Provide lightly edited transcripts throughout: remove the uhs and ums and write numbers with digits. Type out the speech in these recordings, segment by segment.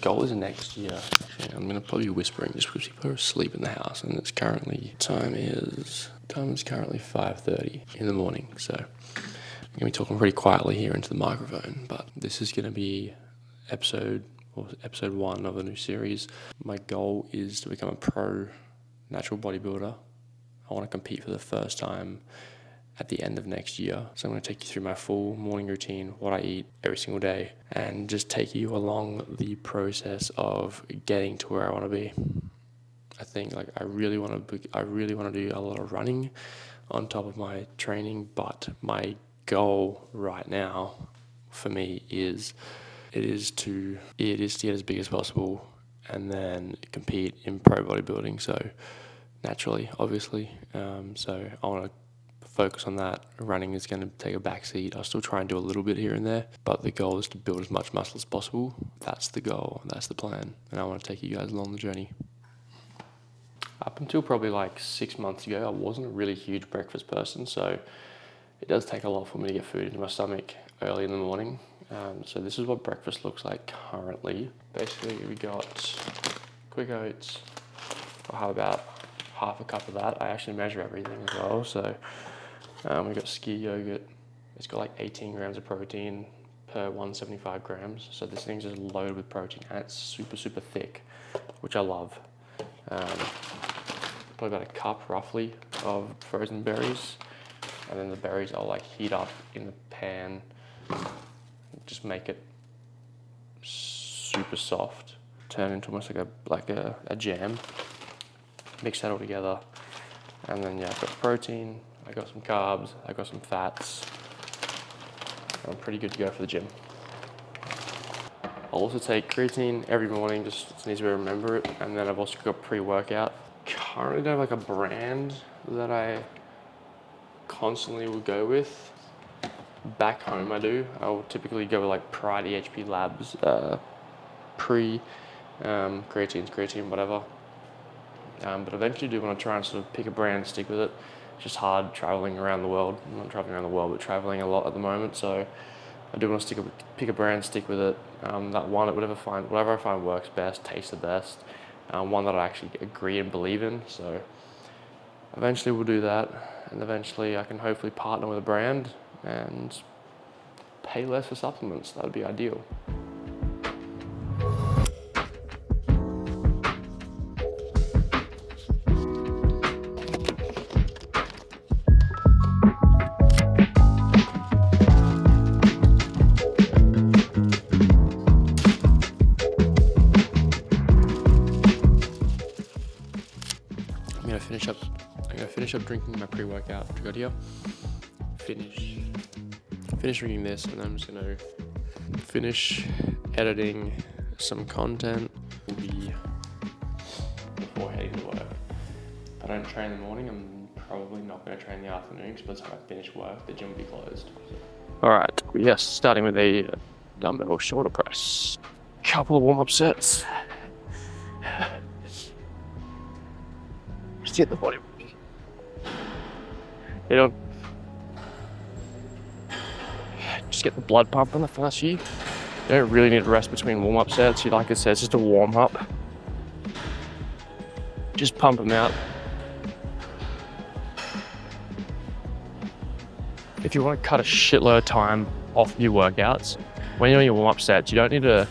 goal is next year. Actually, I'm going to probably be whispering just because people are asleep in the house, and it's currently, time is currently 5:30 in the morning, so I'm going to be talking pretty quietly here into the microphone, but this is going to be episode 1 of a new series. My goal is to become a pro natural bodybuilder. I want to compete for the first time at the end of next year. So I'm going to take you through my full morning routine, what I eat every single day, and just take you along the process of getting to where I want to be. I think I really want to do a lot of running on top of my training, but my goal right now for me is to get as big as possible and then compete in pro bodybuilding. So naturally, obviously, so I want to focus on that. Running is going to take a back seat. I'll still try and do a little bit here and there, but the goal is to build as much muscle as possible. That's the goal, that's the plan, and I want to take you guys along the journey. Up until probably 6 months ago, I wasn't a really huge breakfast person, so it does take a lot for me to get food into my stomach early in the morning. So this is what breakfast looks like currently. Basically, we got quick oats. I'll have about half a cup of that. I actually measure everything as well. So we got ski yogurt. It's got 18 grams of protein per 175 grams. So this thing's just loaded with protein, and it's super, super thick, which I love. Probably about a cup roughly of frozen berries, and then the berries I'll heat up in the pan, just make it super soft, turn into almost like a jam. Mix that all together, and then I've got protein, I got some carbs, I got some fats. I'm pretty good to go for the gym. I'll also take creatine every morning, just it's easy to remember it, and then I've also got pre-workout. Currently don't have a brand that I constantly will go with. Back home I do. I will typically go with Pride EHP Labs, creatine, whatever. But eventually do want to try and sort of pick a brand and stick with it. It's just hard traveling around the world. I'm not traveling around the world, but traveling a lot at the moment. So I do want to pick a brand, stick with it. That one, whatever I find works best, tastes the best. One that I actually agree and believe in. So eventually we'll do that, and eventually I can hopefully partner with a brand and pay less for supplements. That would be ideal. I'm gonna finish up drinking my pre-workout, which I got here. Finish reading this, and then I'm just gonna finish editing some content. Before heading to work. If I don't train in the morning, I'm probably not gonna train in the afternoon, because by the time I finish work, the gym will be closed. Alright, yes, starting with a dumbbell shoulder press. Couple of warm-up sets. Just hit the body. Just get the blood pumping the first few. You don't really need to rest between warm-up sets. Like I said, it's just a warm-up. Just pump them out. If you want to cut a shitload of time off your workouts, when you're on your warm-up sets, you don't need to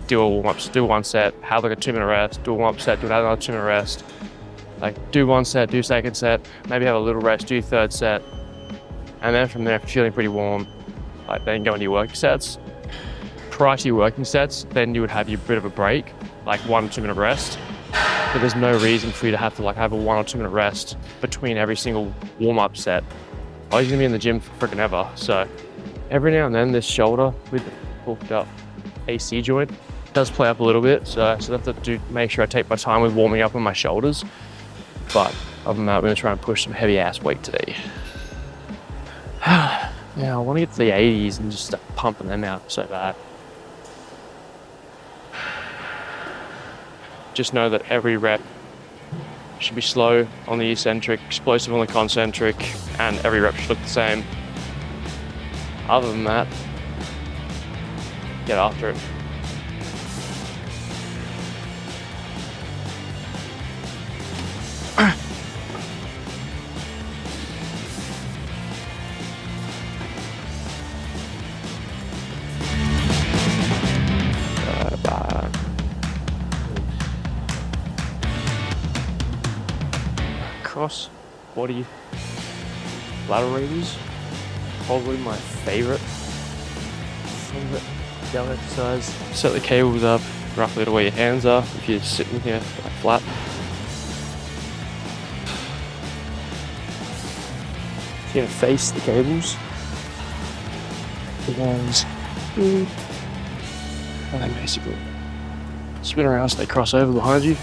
do a warm-up, do one set, have a 2-minute rest, do a warm-up set, do another 2-minute rest. Do one set, do second set, maybe have a little rest, do third set, and then from there, if you're feeling pretty warm, then go into your working sets. Prior to your working sets, then you would have your bit of a break, 1 or 2 minute rest. But there's no reason for you to have to have a 1 or 2 minute rest between every single warm-up set. I was gonna be in the gym for freaking ever, so every now and then this shoulder with the hooked up AC joint does play up a little bit, so I have to make sure I take my time with warming up on my shoulders. But other than that, we're gonna try and push some heavy ass weight today. Yeah, I want to get to the 80s and just start pumping them out so bad. Just know that every rep should be slow on the eccentric, explosive on the concentric, and every rep should look the same. Other than that, get after it. cross body lateral raises. Probably my favorite down exercise. Set the cables up roughly to where your hands are if you're sitting here like flat. You're gonna face the cables. And basically spin around so they cross over behind you.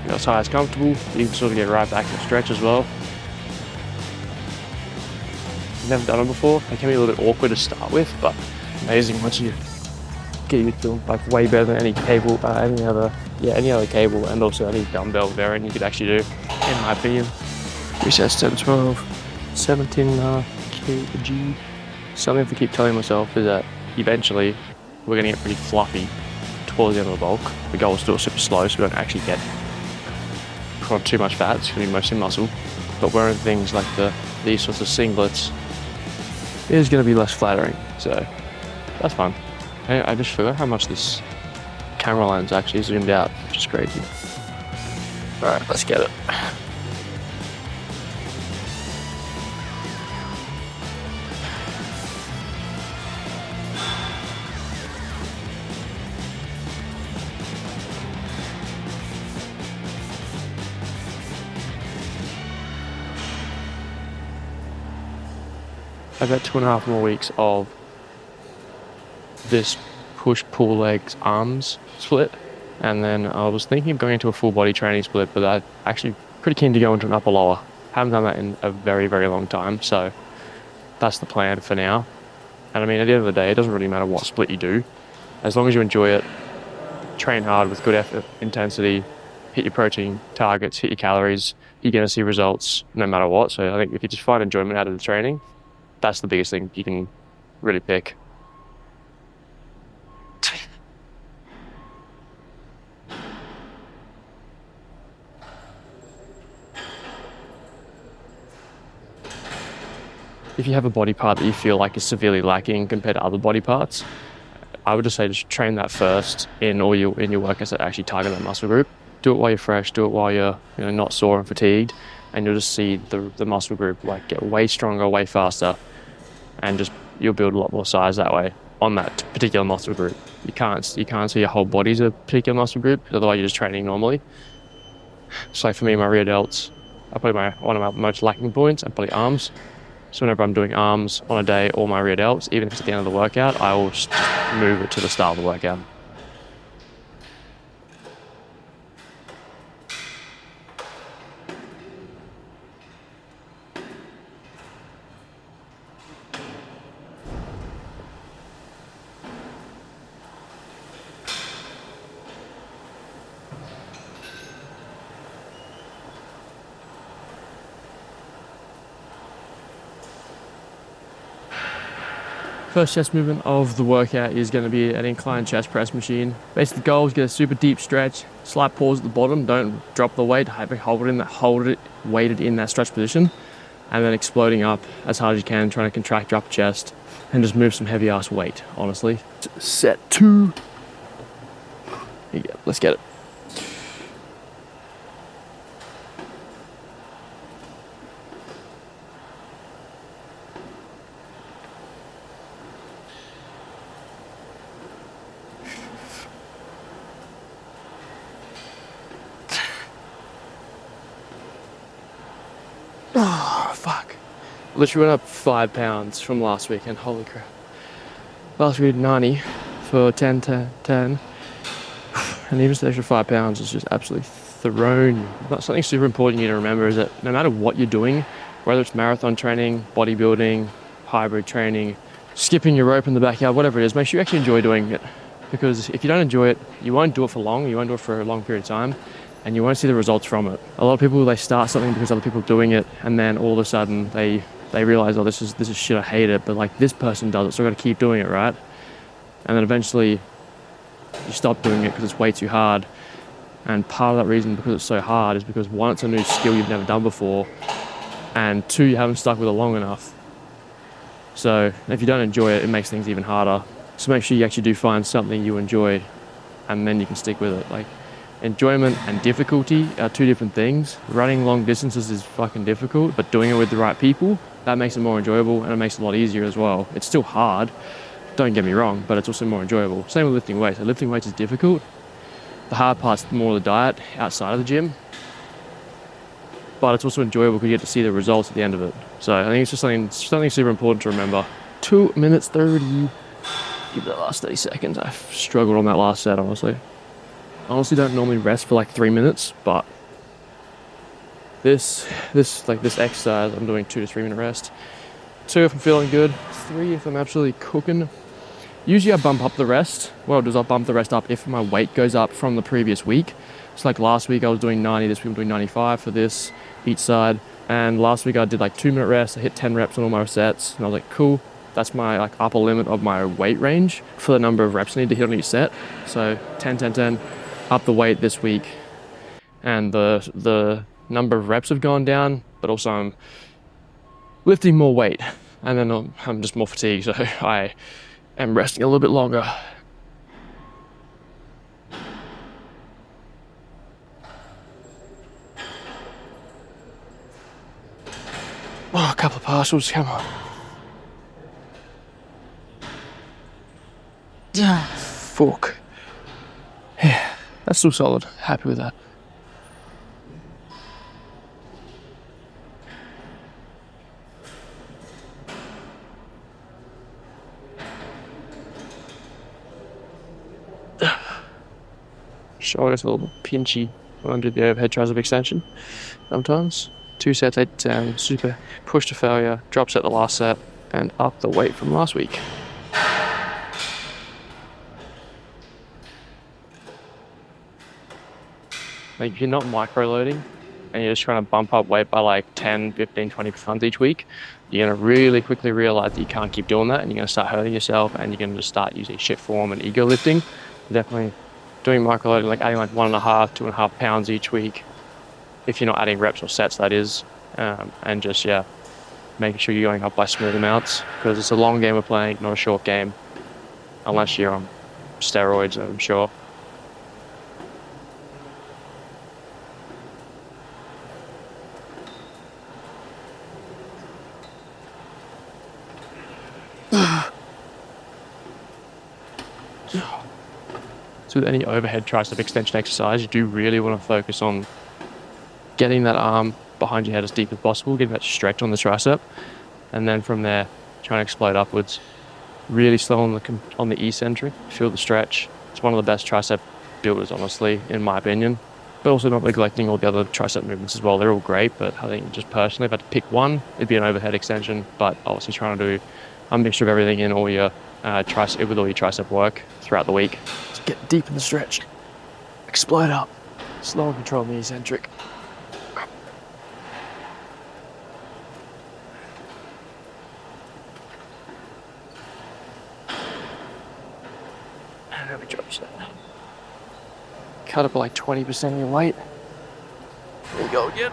As high as comfortable, you can sort of get right back and stretch as well. Never done them before, they can be a little bit awkward to start with, but amazing once you get used to them. Like way better than any cable, any other cable, and also any dumbbell variant you could actually do, in my opinion. 3 sets, 10, 12, 17.5 kg. Something to keep telling myself is that eventually we're gonna get pretty fluffy towards the end of the bulk. The goal is to do it super slow so we don't actually get on too much fat. It's going to be mostly muscle, but wearing things like these sorts of singlets is going to be less flattering, so that's fun. I just forgot how much this camera lens actually zoomed out, which is crazy. Alright, let's get it. I've got 2.5 more weeks of this push-pull legs arms split, and then I was thinking of going into a full body training split, but I'm actually pretty keen to go into an upper lower. Haven't done that in a very, very long time, so that's the plan for now. And I mean, at the end of the day, it doesn't really matter what split you do, as long as you enjoy it, train hard with good effort, intensity, hit your protein targets, hit your calories, you're going to see results no matter what. So I think if you just find enjoyment out of the training, that's the biggest thing you can really pick. If you have a body part that you feel like is severely lacking compared to other body parts, I would just say just train that first in your workouts that actually target that muscle group. Do it while you're fresh, do it while you're not sore and fatigued, and you'll just see the muscle group like get way stronger, way faster. And just you'll build a lot more size that way on that particular muscle group. You can't see your whole body's a particular muscle group, otherwise you're just training normally. So for me, my rear delts are probably one of my most lacking points, and probably arms. So whenever I'm doing arms on a day or my rear delts, even if it's at the end of the workout, I will just move it to the start of the workout. First chest movement of the workout is going to be an incline chest press machine. Basically the goal is get a super deep stretch, slight pause at the bottom, don't drop the weight, hold it weighted in that stretch position, and then exploding up as hard as you can, trying to contract your upper chest and just move some heavy ass weight, honestly. Set 2. Yeah, let's get it. Oh, fuck. Literally went up 5 pounds from last week, and holy crap. Last week we did 90 for 10, 10, 10. And even the extra 5 pounds is just absolutely thrown you. But something super important you need to remember is that no matter what you're doing, whether it's marathon training, bodybuilding, hybrid training, skipping your rope in the backyard, whatever it is, make sure you actually enjoy doing it. Because if you don't enjoy it, you won't do it for long, you won't do it for a long period of time, and you won't see the results from it. A lot of people, they start something because other people are doing it, and then all of a sudden they realize, oh, this is shit, I hate it, but like this person does it, so I gotta keep doing it, right? And then eventually you stop doing it because it's way too hard. And part of that reason because it's so hard is because 1, it's a new skill you've never done before, and 2, you haven't stuck with it long enough. So if you don't enjoy it, it makes things even harder. So make sure you actually do find something you enjoy and then you can stick with it. Like, enjoyment and difficulty are two different things. Running long distances is fucking difficult, but doing it with the right people, that makes it more enjoyable, and it makes it a lot easier as well. It's still hard, don't get me wrong, but it's also more enjoyable. Same with lifting weights. So lifting weights is difficult. The hard part's more the diet outside of the gym, but it's also enjoyable because you get to see the results at the end of it. So I think it's just something super important to remember. 2 minutes 30. Give that last 30 seconds. I struggled on that last set, honestly. I honestly don't normally rest for like 3 minutes, but this exercise, I'm doing 2 to 3 minute rest. 2 if I'm feeling good, 3 if I'm absolutely cooking. Usually I bump up the rest. What I'll do is I'll bump the rest up if my weight goes up from the previous week. So like last week I was doing 90, this week I'm doing 95 for this each side. And last week I did like 2 minute rest. I hit 10 reps on all my sets, and I was like, cool. That's my like upper limit of my weight range for the number of reps I need to hit on each set. So 10, 10, 10, up the weight this week. And the number of reps have gone down, but also I'm lifting more weight. And then I'm just more fatigued, so I am resting a little bit longer. Oh, a couple of partials, come on. Fuck. Yeah, that's still solid. Happy with that. Shoulders a little pinchy when I do the overhead tricep extension sometimes. 2 sets, 8 to 10, super push to failure, drop set the last set, and up the weight from last week. Like, if you're not micro-loading and you're just trying to bump up weight by like 10, 15, 20% each week, you're going to really quickly realize that you can't keep doing that, and you're going to start hurting yourself, and you're going to just start using shit form and ego lifting. Definitely doing micro-loading, like adding like 1.5, 2.5 pounds each week, if you're not adding reps or sets, that is, and just, yeah, making sure you're going up by small amounts, because it's a long game we're playing, not a short game, unless you're on steroids, I'm sure. So with any overhead tricep extension exercise, you do really want to focus on getting that arm behind your head as deep as possible, getting that stretch on the tricep, and then from there, trying to explode upwards. Really slow on the eccentric, feel the stretch. It's one of the best tricep builders, honestly, in my opinion. But also not neglecting all the other tricep movements as well. They're all great, but I think just personally, if I had to pick one, it'd be an overhead extension. But obviously trying to do a mixture of everything in all your tricep with all your tricep work throughout the week. Just get deep in the stretch, explode up, slow and control the eccentric. And then we drop that. Cut up by like 20% of your weight. There you go again.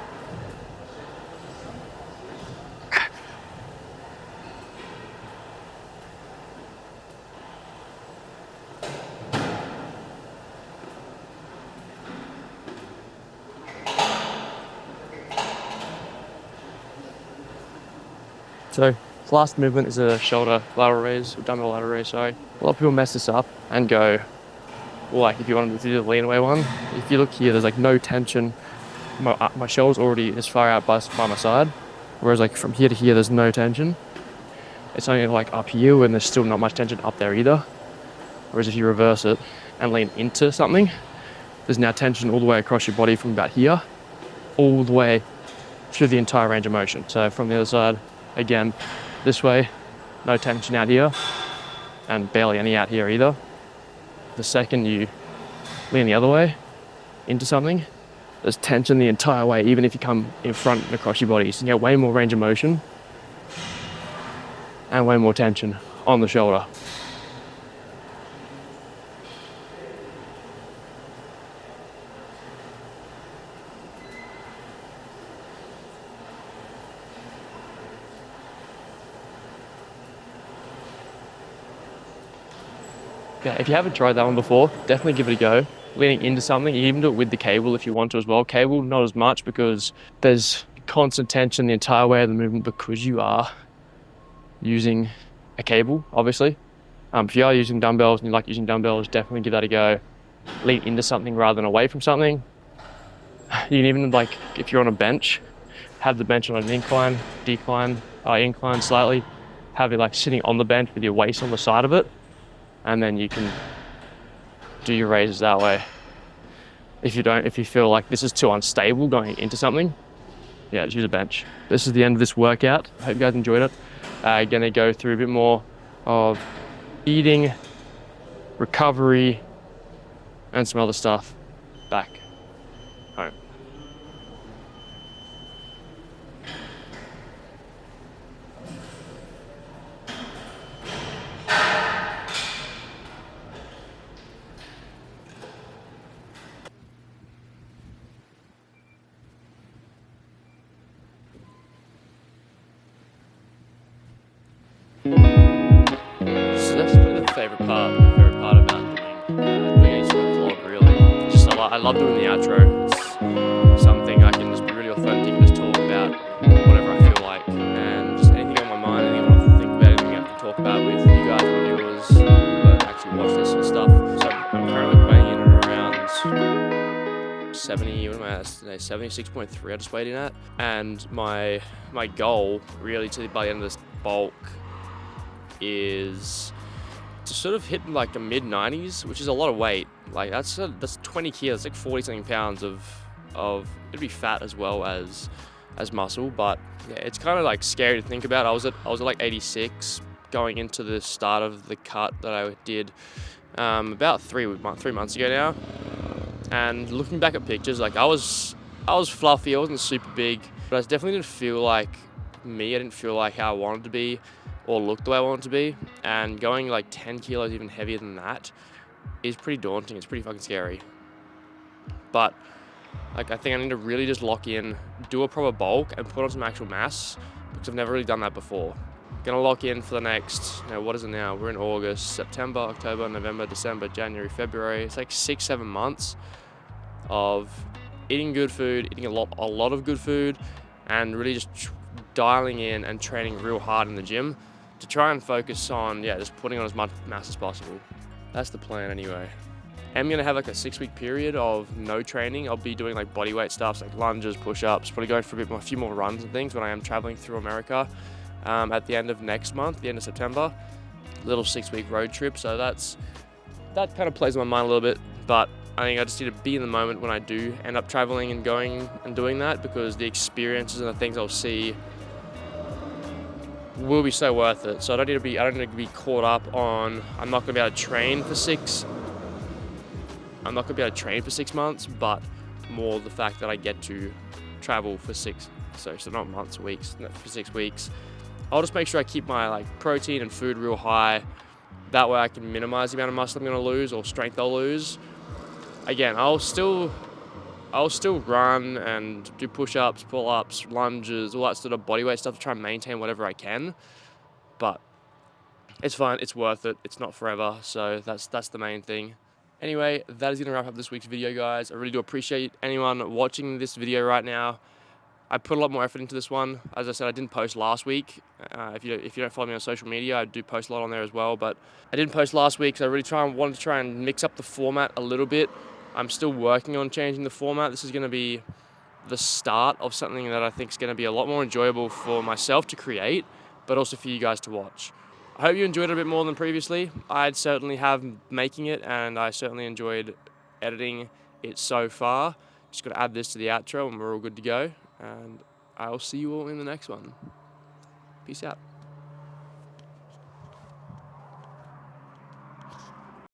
So, last movement is a shoulder lateral raise, or dumbbell lateral raise, sorry. A lot of people mess this up and go, well, like if you wanted to do the lean away one, if you look here, there's like no tension. My shoulder's already as far out by my side, whereas like from here to here, there's no tension. It's only like up here when there's still not much tension up there either. Whereas if you reverse it and lean into something, there's now tension all the way across your body from about here, all the way through the entire range of motion. So from the other side, again, this way, no tension out here, and barely any out here either. The second you lean the other way into something, there's tension the entire way, even if you come in front and across your body. So you get way more range of motion and way more tension on the shoulder. Yeah, if you haven't tried that one before, definitely give it a go. Leaning into something, you even do it with the cable if you want to as well. Cable, not as much because there's constant tension the entire way of the movement because you are using a cable, obviously. If you are using dumbbells and you like using dumbbells, definitely give that a go. Lean into something rather than away from something. You can even, like, if you're on a bench, have the bench on an incline, incline slightly. Have it like sitting on the bench with your waist on the side of it. And then you can do your raises that way. If you feel like this is too unstable going into something, yeah, just use a bench. This is the end of this workout. I hope you guys enjoyed it. Gonna go through a bit more of eating, recovery, and some other stuff back home. So that's probably the favorite part about doing any sort of vlog, really. Just I love doing the outro. It's something I can just be really authentic and just talk about whatever I feel like, and just anything on my mind, anything I want to think about, anything I can talk about with you guys, my viewers, that actually watch this and stuff. So I'm currently weighing in at around 70. What am I at today? 76.3. I just weighed in at, and my goal really by the end of this bulk is to sort of hit like a mid 90s, which is a lot of weight. Like that's 20 kilos, like 40 something pounds of it'd be fat as well as muscle. But yeah, it's kind of like scary to think about. I was at like 86 going into the start of the cut that I did about 3 months ago now. And looking back at pictures, like I was fluffy. I wasn't super big, but I definitely didn't feel like me. I didn't feel like how I wanted to be or look the way I wanted to be. And going like 10 kilos even heavier than that is pretty daunting. It's pretty fucking scary. But like I think I need to really just lock in, do a proper bulk and put on some actual mass because I've never really done that before. Gonna lock in for the next, what is it now? We're in August, September, October, November, December, January, February. It's like 6-7 months of eating good food, eating a lot of good food, and really just dialing in and training real hard in the gym to try and focus on, just putting on as much mass as possible. That's the plan anyway. I'm gonna have like a 6-week period of no training. I'll be doing like body weight stuff, like lunges, push-ups, probably going for a few more runs and things when I am traveling through America at the end of next month, the end of September. Little 6-week road trip, so that kind of plays on my mind a little bit, but I think I just need to be in the moment when I do end up traveling and going and doing that, because the experiences and the things I'll see will be so worth it. So I don't need to be caught up on I'm not gonna be able to train for 6 months, but more the fact that I get to travel for so not months, weeks, for 6 weeks. I'll just make sure I keep my like protein and food real high. That way I can minimize the amount of muscle I'm gonna lose or strength I'll lose. Again, I'll still run and do push-ups, pull-ups, lunges, all that sort of bodyweight stuff to try and maintain whatever I can. But it's fine, it's worth it. It's not forever, so that's the main thing. Anyway, that is gonna wrap up this week's video, guys. I really do appreciate anyone watching this video right now. I put a lot more effort into this one. As I said, I didn't post last week. If you don't follow me on social media, I do post a lot on there as well. But I didn't post last week, so I really wanted to try and mix up the format a little bit. I'm still working on changing the format. This is going to be the start of something that I think is going to be a lot more enjoyable for myself to create, but also for you guys to watch. I hope you enjoyed it a bit more than previously. I'd certainly have making it, and I certainly enjoyed editing it so far. Just got to add this to the outro and we're all good to go. And I'll see you all in the next one. Peace out.